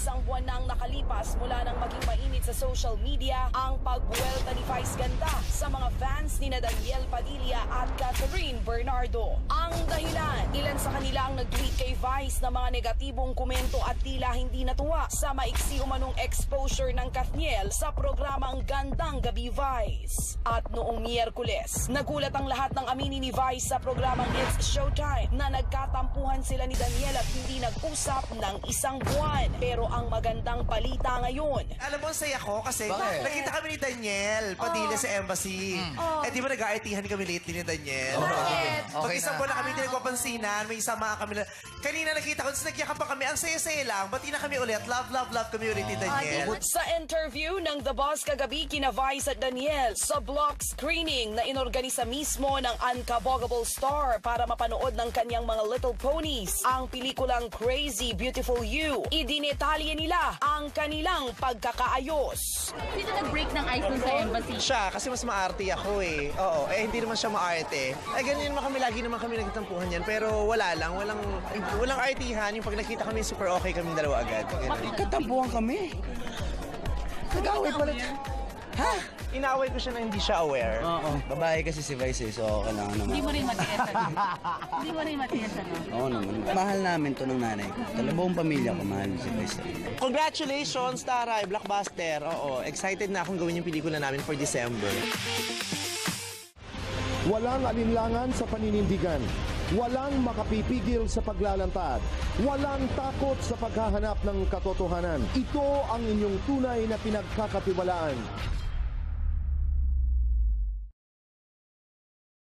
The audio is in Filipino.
Isang buwan nang nakalipas mula nang maging mainit sa social media ang pagbuwelta ni Vice Ganda sa mga fans ni Daniel Padilla at Catherine Bernardo. Ang dahilan, ilan sa kanila ang nag-tweet kay Vice na mga negatibong komento at tila hindi natuwa sa maiksi umanong exposure ng Kathniel sa programang Gandang Gabi Vice. At noong Miyerkules, nagulat ang lahat ng amini ni Vice sa programang It's Showtime na nagkatampuhan sila ni Daniel at hindi nag-usap ng isang buwan. Pero ang magandang balita ngayon. Alam mo, saya ko kasi nakita kami ni Daniel Padilla sa embassy. Eh di ba nag-aartihan kami lately ni Daniel? Bakit? Pag isang buwan na kami hindi nagpapansinan, may isama kami na... Kanina nakita ko, nagyakap pa kami. Ang saya-saya lang. Bati na kami ulit. Love, love, love kami ulit ni Daniel. Sa interview ng The Boss kagabi kina Vice at Daniel sa block screening na inorganisa mismo ng Unkabogable Star para mapanood ng kanyang mga Little Ponies, ang pelikulang Crazy Beautiful You. Idinetalye nila ang kanilang pagkakaayos. Sino nag-break ng ice dun sa embassy? Siya, kasi mas maarte ako eh. Oo, eh hindi naman siya maarte. Eh ganyan naman kami, lagi naman kami nagtampuhan yan. Pero wala lang, walang artihan. Yung pag nakita kami, super okay kami dalawa agad. Katampuhan kami. Nag-away pala. Ha? Inaway ko siya na hindi siya aware. Oo. Babae kasi si Vice eh, so kailangan naman. Hindi mo rin matiis, ano? Hindi mo rin matiis, ano? Oo naman. Mahal namin to ng nanay ko. Buong pamilya ko mahal si Vice. Congratulations, Taray, Blockbuster. Oo, excited na akong gawin yung pelikula namin for December. Walang alinlangan sa paninindigan. Walang makapipigil sa paglalantad. Walang takot sa paghahanap ng katotohanan. Ito ang inyong tunay na pinagkakatiwalaan.